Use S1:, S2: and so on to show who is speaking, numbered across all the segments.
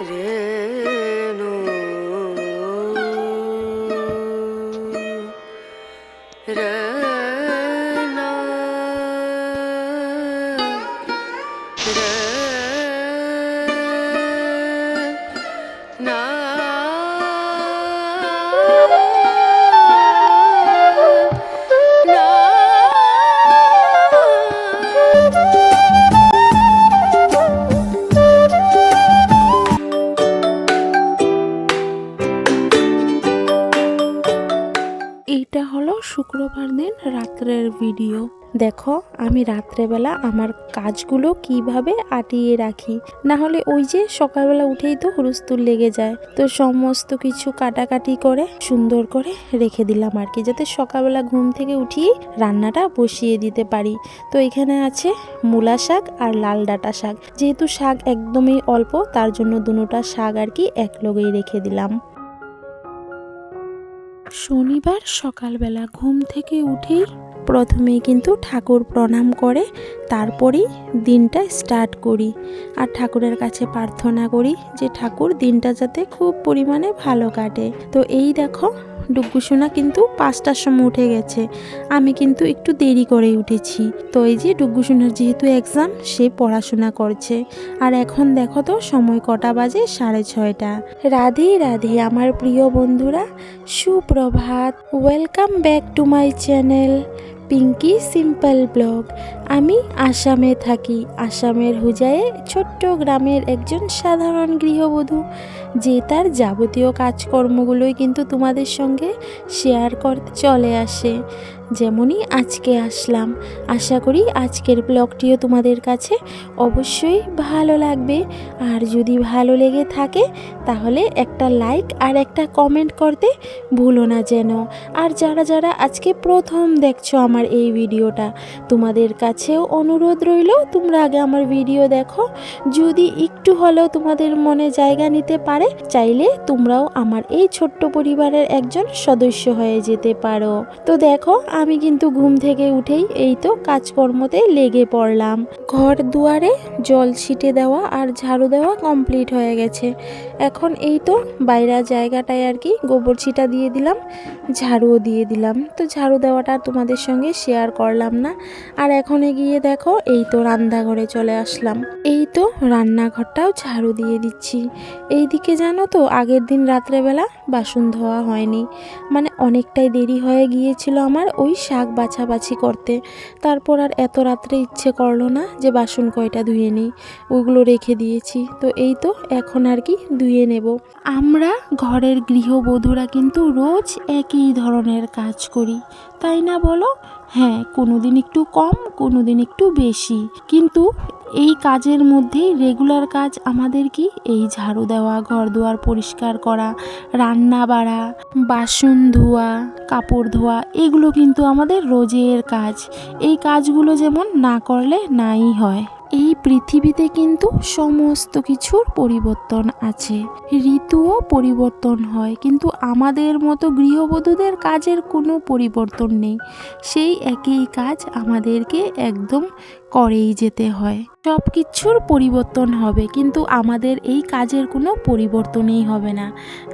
S1: রেণু রেনা রেনা
S2: এইটা হলো শুক্রবার দিন রাত্রের ভিডিও। দেখো আমি রাত্রেবেলা আমার কাজগুলো কিভাবে আটিয়ে রাখি, না হলে ওই যে সকালবেলা উঠেই তো হুলস্থুল লেগে যায়। তো সমস্ত কিছু কাটাকাটি করে সুন্দর করে রেখে দিলাম আর কি, যাতে সকালবেলা ঘুম থেকে উঠিয়ে রান্নাটা বসিয়ে দিতে পারি। তো এখানে আছে মূলা শাক আর লাল ডাঁটা শাক, যেহেতু শাক একদমই অল্প তার জন্য দুটোটা শাক আর কি এক লগেই রেখে দিলাম। শনিবার সকালবেলা ঘুম থেকে উঠেই প্রথমেই কিন্তু ঠাকুর প্রণাম করে তারপরেই দিনটা স্টার্ট করি, আর ঠাকুরের কাছে প্রার্থনা করি যে ঠাকুর দিনটা যাতে খুব পরিমাণে ভালো কাটে। তো এই দেখো ডুগ্গুসোনা কিন্তু 5টার সময় উঠে গেছে, আমি কিন্তু একটু দেরি করে উঠেছি। তো এই যে ডুগ্গুসোনার যেহেতু এক্সাম, সে পড়াশোনা করছে। আর এখন দেখো তো সময় কটা বাজে, 6:30। রাধে রাধে আমার প্রিয় বন্ধুরা, সুপ্রভাত। Welcome back to my channel Pinky simple blog. আমি আসামে থাকি, আসামের হুজায়ে ছোট্ট গ্রামের একজন সাধারণ গৃহবধূ, যে তার যাবতীয় কাজকর্মগুলোই কিন্তু তোমাদের সঙ্গে শেয়ার করতে চলে আসে। যেমনই আজকে আসলাম, আশা করি আজকের ব্লগটিও তোমাদের কাছে অবশ্যই ভালো লাগবে। আর যদি ভালো লেগে থাকে তাহলে একটা লাইক আর একটা কমেন্ট করতে ভুলো না যেন। আর যারা যারা আজকে প্রথম দেখছো আমার এই ভিডিওটা, তোমাদের কাছেও অনুরোধ রইল তোমরা আগে আমার ভিডিও দেখো, যদি একটু হলেও তোমাদের মনে জায়গা নিতে পারে, চাইলে তোমরাও আমার এই ছোট্ট পরিবারের একজন সদস্য হয়ে যেতে পারো। তো দেখো আমি কিন্তু ঘুম থেকে উঠেই এই তো কাজকর্মতে লেগে পড়লাম। ঘর দুয়ারে জল ছিটে দেওয়া আর ঝাড়ু দেওয়া কমপ্লিট হয়ে গেছে। এখন এই তো বাইরের জায়গাটায় আর কি গোবর ছিটা দিয়ে দিলাম, ঝাড়ুও দিয়ে দিলাম। তো ঝাড়ু দেওয়াটা তোমাদের সঙ্গে শেয়ার করলাম না। আর এখন গিয়ে দেখো এই তো রান্নাঘরে চলে আসলাম, এই তো রান্নাঘরটাও ঝাড়ু দিয়ে দিচ্ছি। এইদিকে জানো তো আগের দিন রাত্রেবেলা বাসন ধোয়া হয়নি, মানে অনেকটাই দেরি হয়ে গিয়েছিল আমার ওই শাক বাছাবাছি করতে। তারপর আর এত রাত্রে ইচ্ছে করলো না যে বাসন কয়টা ধুয়ে নিই, ওগুলো রেখে দিয়েছি। তো এই তো এখন আর কি ধুয়ে নেব। আমরা ঘরের গৃহবধূরা কিন্তু রোজ একই ধরনের কাজ করি, তাই না বলো? হ্যাঁ, কোনোদিন একটু কম, কোনোদিন একটু বেশি, কিন্তু এই কাজের মধ্যেই রেগুলার কাজ আমাদের কি এই ঝাড়ু দেওয়া, ঘর দুয়ার পরিষ্কার করা, রান্না বাড়া, বাসন ধোয়া, কাপড় ধোয়া, এগুলো কিন্তু আমাদের রোজের কাজ। এই কাজগুলো যেমন না করলে নাই হয়। এই পৃথিবীতে কিন্তু সমস্ত কিছুর পরিবর্তন আছে, ঋতুও পরিবর্তন হয়, কিন্তু আমাদের মতো গৃহবধূদের কাজের কোনো পরিবর্তন নেই। সেই একই কাজ আমাদেরকে একদম করেই যেতে হয়। সব কিছুর পরিবর্তন হবে, কিন্তু আমাদের এই কাজের কোনো পরিবর্তনই হবে না,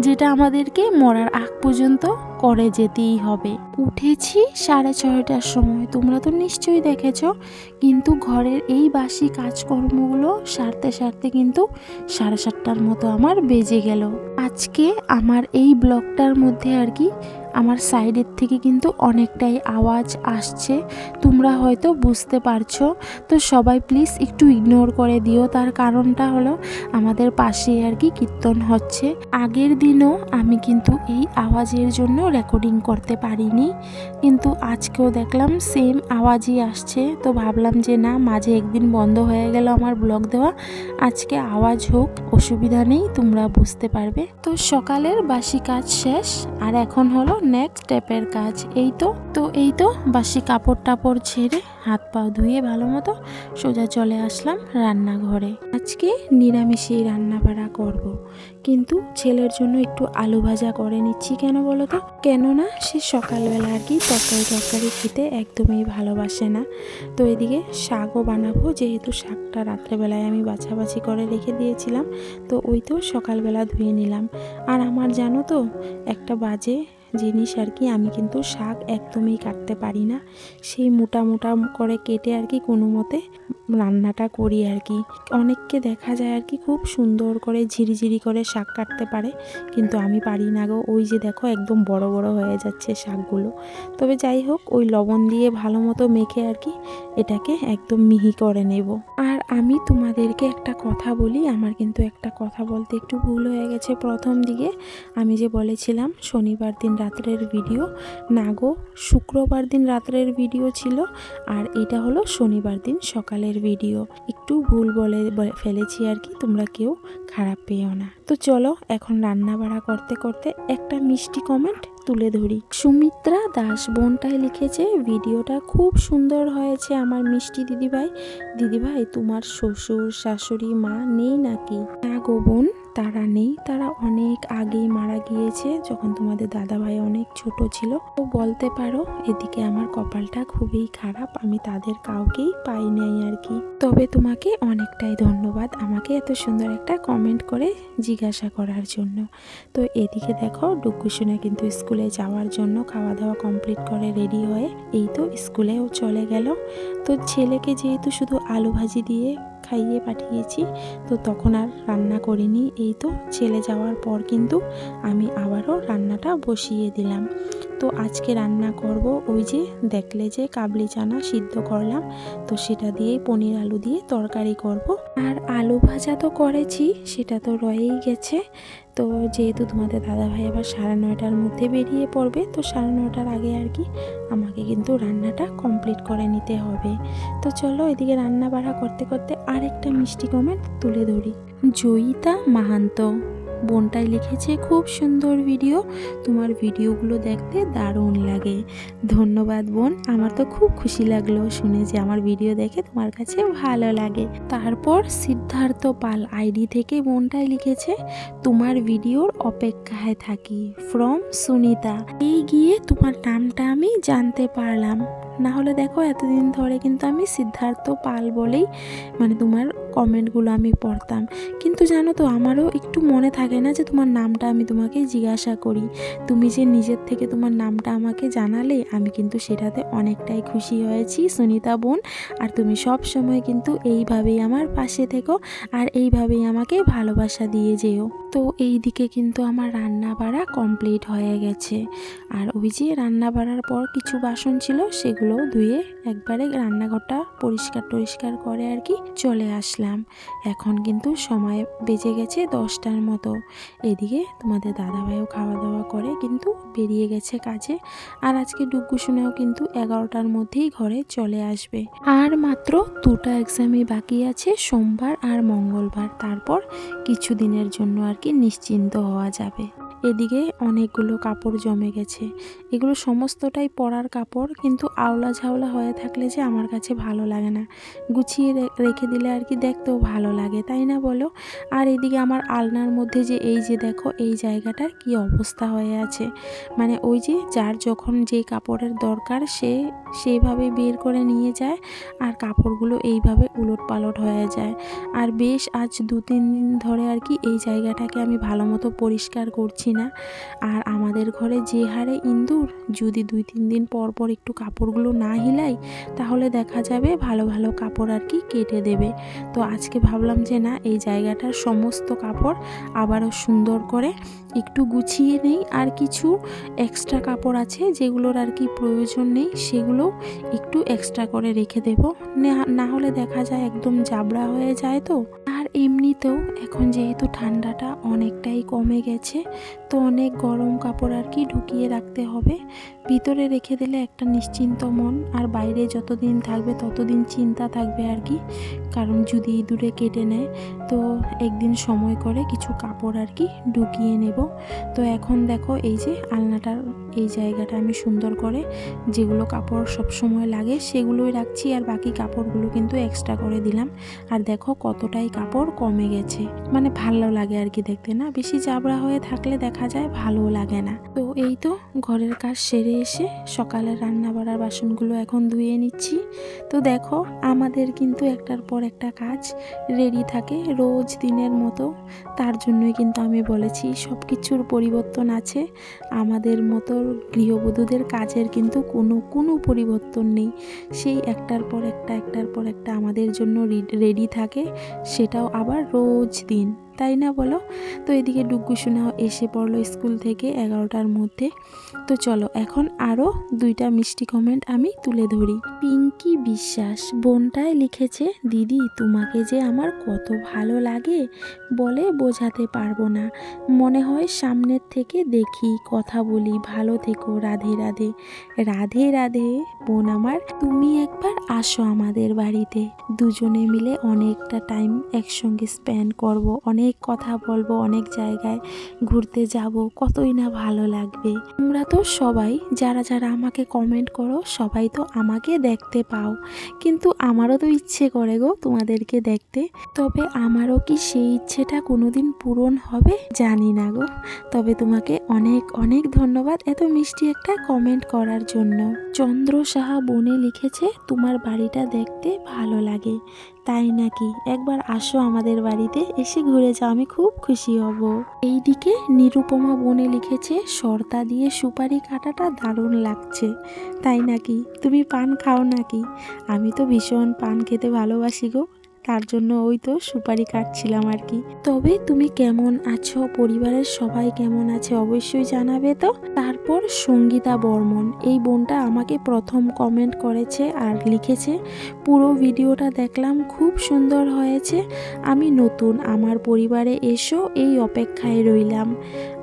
S2: যেটা আমাদেরকে মরার আগ পর্যন্ত করে যেতেই হবে। উঠেছি 6:30টার সময়, তোমরা তো নিশ্চয়ই দেখেছ, কিন্তু ঘরের এই বাসি কাজকর্মগুলো সারতে সারতে কিন্তু 7:30টার মতো আমার বেজে গেল। আজকে আমার এই ব্লগটার মধ্যে আর কি আমার সাইডের থেকে কিন্তু অনেকটাই আওয়াজ আসছে, তোমরা হয়তো বুঝতে পারছো। তো সবাই প্লিজ একটু ইগনোর করে দিও, তার কারণটা হলো আমাদের পাশে আর কি কীর্তন হচ্ছে। আগের দিনও আমি কিন্তু এই আওয়াজের জন্য রেকর্ডিং করতে পারিনি, কিন্তু আজকেও দেখলাম সেম আওয়াজই আসছে। তো ভাবলাম যে না, মাঝে একদিন বন্ধ হয়ে গেল আমার ব্লগ দেওয়া, আজকে আওয়াজ হোক, অসুবিধা নেই, তোমরা বুঝতে পারবে। তো সকালের বাসি কাজ শেষ, আর এখন হলো নেক্সট স্টেপের কাজ। এই তো বাসি কাপড় টাপড় ছেড়ে হাত পা ধুয়ে ভালো মতো সোজা চলে আসলাম রান্নাঘরে। আজকে নিরামিষেই রান্না বাড়া করব, কিন্তু ছেলের জন্য একটু আলু ভাজা করে নিচ্ছি। কেন বলো তো? কেননা সে সকালবেলা আর কি তরকারি খেতে একদমই ভালোবাসে না। তো এদিকে শাকও বানাবো, যেহেতু শাকটা রাত্রেবেলায় আমি বাছাবাছি করে রেখে দিয়েছিলাম, তো ওই তো সকালবেলা ধুয়ে নিলাম। আর আমার জানো তো একটা বাজে জিনিস আর কি, আমি কিন্তু শাক একদমই কাটতে পারি না। সেই মোটা মোটা করে কেটে আর কি কোনো মতে রান্নাটা করি আর কি। অনেককে দেখা যায় আর কি খুব সুন্দর করে ঝিরিঝিরি করে শাক কাটতে পারে, কিন্তু আমি পারি না গো। ওই যে দেখো একদম বড় বড় হয়ে যাচ্ছে শাকগুলো। তবে যাই হোক, ওই লবণ দিয়ে ভালো মতো মেখে আর কি এটাকে একদম মিহি করে নেব। আর আমি তোমাদেরকে একটা কথা বলি, আমার কিন্তু একটা কথা বলতে একটু ভুল হয়ে গেছে। প্রথম দিকে আমি যে বলেছিলাম শনিবার দিন রাত্রের ভিডিও, না গো, শুক্রবার দিন রাত্রের ভিডিও ছিল, আর এটা হলো শনিবার দিন সকালের ভিডিও। একটু ভুল বলে ফেলেছি আর কি, তোমরা কেউ খারাপ পেও না। তো চলো এখন রান্না বাড়া করতে করতে একটা মিষ্টি কমেন্ট তুলে ধরি। সুমিত্রা দাস বোনটাই লিখেছে, ভিডিওটা খুব সুন্দর হয়েছে আমার মিষ্টি দিদিভাই তোমার শ্বশুর শাশুড়ি মা নেই নাকি? না গো বোন, তারা নেই, তারা অনেক আগেই মারা গিয়েছে, যখন তোমাদের দাদাভাই অনেক ছোট ছিল। তো বলতে পারো এদিকে আমার কপালটা খুবই খারাপ, আমি তাদের কাউকেই পাই নাই আর কি। তবে তোমাকে অনেকটাই ধন্যবাদ আমাকে এত সুন্দর একটা কমেন্ট করে জিজ্ঞাসা করার জন্য। তো এদিকে দেখো ডুকুসুনা কিন্তু স্কুলে যাওয়ার জন্য খাওয়া দাওয়া কমপ্লিট করে রেডি হয়ে এই তো স্কুলেও চলে গেল। তো ছেলেকে যেহেতু শুধু আলু ভাজি দিয়ে খাইয়ে পাঠিয়েছি, তো তখন আর রান্না করিনি। এই তো ছেলে যাওয়ার পর কিন্তু আমি আবারও রান্নাটা বসিয়ে দিলাম। তো আজকে রান্না করব ওই যে দেখলে যে কাবলি চানা সিদ্ধ করলাম, তো সেটা দিয়েই পনির আলু দিয়ে তরকারি করব। আর আলু ভাজা তো করেছি, সেটা তো রয়েই গেছে। তো যেহেতু তোমাদের দাদাভাই আবার 9:30টার মধ্যে বেরিয়ে পড়বে, তো 9:30টার আগে আর কি আমাকে কিন্তু রান্নাটা কমপ্লিট করে নিতে হবে। তো চলো এদিকে রান্না বাড়া করতে করতে আরেকটা মিষ্টি কমেন্ট তুলে ধরি। জয়িতা মাহান্ত বোনটাই লিখেছে, খুব সুন্দর ভিডিও, তোমার ভিডিওগুলো দেখতে দারুণ লাগে। ধন্যবাদ বোন, আমার তো খুব খুশি লাগলো শুনে যে আমার ভিডিও দেখে তোমার কাছে ভালো লাগে। তারপর সিদ্ধার্থ পাল আইডি থেকে বোনটাই লিখেছে, তোমার ভিডিওর অপেক্ষায় থাকি, ফ্রম সুনিতা। এই গিয়ে তোমার নামটা আমি জানতে পারলাম, না হলে দেখো এতদিন ধরে কিন্তু আমি সিদ্ধার্থ পাল বলেই মানে তোমার কমেন্টগুলো আমি পড়তাম। কিন্তু জানো তো আমারও একটু মনে থাকে না যে তোমার নামটা আমি তোমাকে জিজ্ঞাসা করি। তুমি যে নিজের থেকে তোমার নামটা আমাকে জানালে, আমি কিন্তু সেটাতে অনেকটাই খুশি হয়েছি সুনিতা বোন। আর তুমি সব সময় কিন্তু এইভাবেই আমার পাশে থেকো, আর এইভাবেই আমাকে ভালোবাসা দিয়ে যেও। তো এই দিকে কিন্তু আমার রান্না বাড়া কমপ্লিট হয়ে গেছে। আর ওই যে রান্না বাড়ার পর কিছু বাসন ছিল, সেগুলো ধুয়ে একবারে রান্নাঘরটা পরিষ্কার করে আর কি চলে আসলাম। এখন কিন্তু সময় বেজে গেছে 10টার মতো। এদিকে তোমাদের দাদাভাইও খাওয়া দাওয়া করে কিন্তু বেরিয়ে গেছে কাজে। আর আজকে ডুগ্গুসোনাও কিন্তু 11টার মধ্যেই ঘরে চলে আসবে। আর মাত্র 2টা এক্সামই বাকি আছে, সোমবার আর মঙ্গলবার। তারপর কিছু দিনের জন্য আর কি নিশ্চিন্ত হওয়া যাবে। এদিকে অনেকগুলো কাপড় জমে গেছে, এগুলো সমস্তটাই পরার কাপড়, কিন্তু আওলা ঝাওলা হয়ে থাকলে যে আমার কাছে ভালো লাগে না। গুছিয়ে রেখে দিলে আর কি দেখতেও ভালো লাগে, তাই না বলো? আর এদিকে আমার আলনার মধ্যে যে এই যে দেখো এই জায়গাটার কি অবস্থা হয়ে আছে, মানে ওই যে যার যখন যেই কাপড়ের দরকার সে সেইভাবে বের করে নিয়ে যায়, আর কাপড়গুলো এইভাবে উলট পালট হয়ে যায়। আর বেশ আজ 2-3 দিন ধরে আর কি এই জায়গাটাকে আমি ভালো মতো পরিষ্কার করছি না। আর আমাদের ঘরে যে হারে ইঁদুর, যদি 2-3 দিন পর পর একটু কাপড়গুলো না হিলাই, তাহলে দেখা যাবে ভালো ভালো কাপড় আর কি কেটে দেবে। তো আজকে ভাবলাম যে না, এই জায়গাটার সমস্ত কাপড় আবারও সুন্দর করে একটু গুছিয়ে নেই। আর কিছু এক্সট্রা কাপড় আছে যেগুলোর আর কি প্রয়োজন নেই, সেগুলো একটু এক্সট্রা করে রেখে দেব, না হলে দেখা যায় একদম জাবড়া হয়ে যায়। তো আর এমনিতেও এখন যেহেতু ঠান্ডাটা অনেকটাই কমে গেছে, তো অনেক গরম কাপড় আর কি ঢুকিয়ে রাখতে হবে। ভিতরে রেখে দিলে একটা নিশ্চিন্ত মন, আর বাইরে যতদিন থাকবে ততদিন চিন্তা থাকবে আর কি। কারণ যদি ইঁদুরে কেটে নেয় তো একদিন সময় করে কিছু কাপড় আর কি ঢুকিয়ে নেব। তো এখন দেখো এই যে আলনাটার এই জায়গাটা আমি সুন্দর করে যেগুলো কাপড় সব সময় লাগে সেগুলোই রাখছি, আর বাকি কাপড়গুলো কিন্তু এক্সট্রা করে দিলাম। আর দেখো কতটাই কাপড় কমে গেছে, মানে ভালো লাগে আর কি দেখতে, না বেশি জাবড়া হয়ে থাকলে দেখা যায় ভালো লাগে না। তো এই তো ঘরের কাজ সেরে এসে সকালের রান্না বাড়ার বাসনগুলো এখন ধুয়ে নিচ্ছি। তো দেখো আমাদের কিন্তু একটার পর একটা কাজ রেডি থাকে রোজ দিনের মতো। তার জন্যই কিন্তু আমি বলেছি সব কিছুর পরিবর্তন আছে, আমাদের মতো গৃহবধূদের কাজের কিন্তু কোনো পরিবর্তন নেই। সেই একটার পর একটা আমাদের জন্য রেডি থাকে, সেটাও আবার রোজ দিন, তাই না বলো? তো এদিকে ডুগ্গু সোনাও এসে পড়লো স্কুল থেকে 11টার মধ্যে। তো চলো এখন আরও 2টা মিষ্টি কমেন্ট আমি তুলে ধরি। পিঙ্কি বিশ্বাস বোনটায় লিখেছে, দিদি তোমাকে যে আমার কত ভালো লাগে বলে বোঝাতে পারবো না, মনে হয় সামনের থেকে দেখি, কথা বলি, ভালো থেকো, রাধে রাধে। রাধে রাধে বোন আমার, তুমি একবার আসো আমাদের বাড়িতে, দুজনে মিলে অনেকটা টাইম একসঙ্গে স্পেন্ড করব, অনেক কথা বলবো, অনেক জায়গায় ঘুরতে যাব, কতই না ভালো লাগবে। তোমরা তো সবাই যারা যারা আমাকে কমেন্ট করো সবাই তো আমাকে দেখতে পাও, কিন্তু আমারও তো ইচ্ছে করে গো তোমাদেরকে দেখতে। তবে আমারও কি সেই ইচ্ছেটা কোনোদিন পূরণ হবে জানি না গো। তবে তোমাকে অনেক অনেক ধন্যবাদ এত মিষ্টি একটা কমেন্ট করার জন্য। চন্দ্র সাহা বনে লিখেছে, তোমার বাড়িটা দেখতে ভালো লাগে, তাই নাকি? একবার আসো আমাদের বাড়িতে, এসে ঘুরে যাও, আমি খুব খুশি হব। এইদিকে নিরুপমা বনে লিখেছে, শর্তা দিয়ে সুপারি কাটাটা দারুণ লাগছে, তাই নাকি? তুমি পান খাও নাকি? আমি তো ভীষণ পান খেতে ভালোবাসি গো, তার জন্য ওই তো সুপারি কাটছিলাম আর কি। তবে তুমি কেমন আছো, পরিবারের সবাই কেমন আছে অবশ্যই জানাবে তো। তারপর সঙ্গীতা বর্মন, এই বোনটা আমাকে প্রথম কমেন্ট করেছে আর লিখেছে, পুরো ভিডিওটা দেখলাম, খুব সুন্দর হয়েছে, আমি নতুন, আমার পরিবারে এসো, এই অপেক্ষায় রইলাম।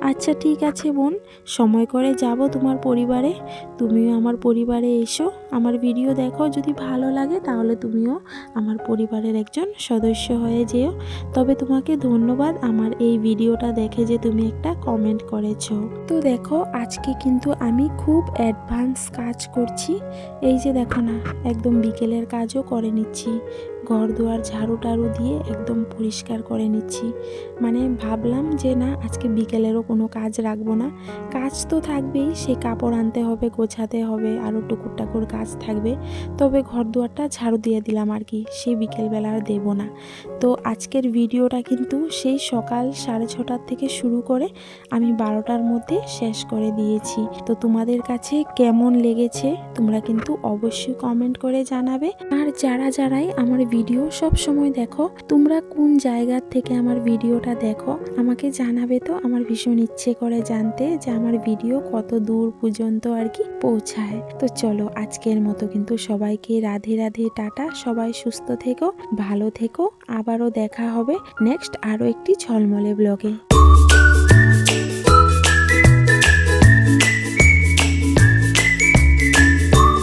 S2: আচ্ছা ঠিক আছে বোন, সময় করে যাব তোমার পরিবারে, তুমিও আমার পরিবারে এসো, আমার ভিডিও দেখো, যদি ভালো লাগে তাহলে তুমিও আমার পরিবারের একজন সদস্য হয়ে যেও। তবে তোমাকে ধন্যবাদ আমার এই ভিডিওটা দেখে যে তুমি একটা কমেন্ট করেছো। তো দেখো আজকে কিন্তু আমি খুব অ্যাডভান্স কাজ করছি, এই যে দেখো না একদম বিকেলের কাজও করে নিচ্ছি, ঘর দুয়ার ঝাড়ু টাড়ু দিয়ে একদম পরিষ্কার করে নিচ্ছি। মানে ভাবলাম যে না আজকে বিকেলেরও কোনো কাজ রাখবো না, কাজ তো থাকবেই, সে কাপড় আনতে হবে, গোছাতে হবে, আরও টুকুর টাকুর কাজ থাকবে, তবে ঘর দুয়ারটা ঝাড়ু দিয়ে দিলাম আর কি, সে বিকেলবেলা আর দেবো না। তো আজকের ভিডিওটা কিন্তু সেই সকাল 6:30 থেকে শুরু করে আমি 12টার মধ্যে শেষ করে দিয়েছি। তো তোমাদের কাছে কেমন লেগেছে তোমরা কিন্তু অবশ্যই কমেন্ট করে জানাবে। আর যারাই আমার ভিডিও সব সময় দেখো, তোমরা কোন জায়গা থেকে আমার ভিডিওটা দেখো আমাকে জানাবে তো, আমার ভীষণ ইচ্ছে করে জানতে যে আমার ভিডিও কত দূর পর্যন্ত আর কি পৌঁছায়। তো চলো আজকের মতো কিন্তু সবাইকে রাধে রাধে, টাটা, সবাই সুস্থ থেকো, ভালো থেকো, আবারও দেখা হবে নেক্সট আরও একটি ঝলমলে ব্লগে।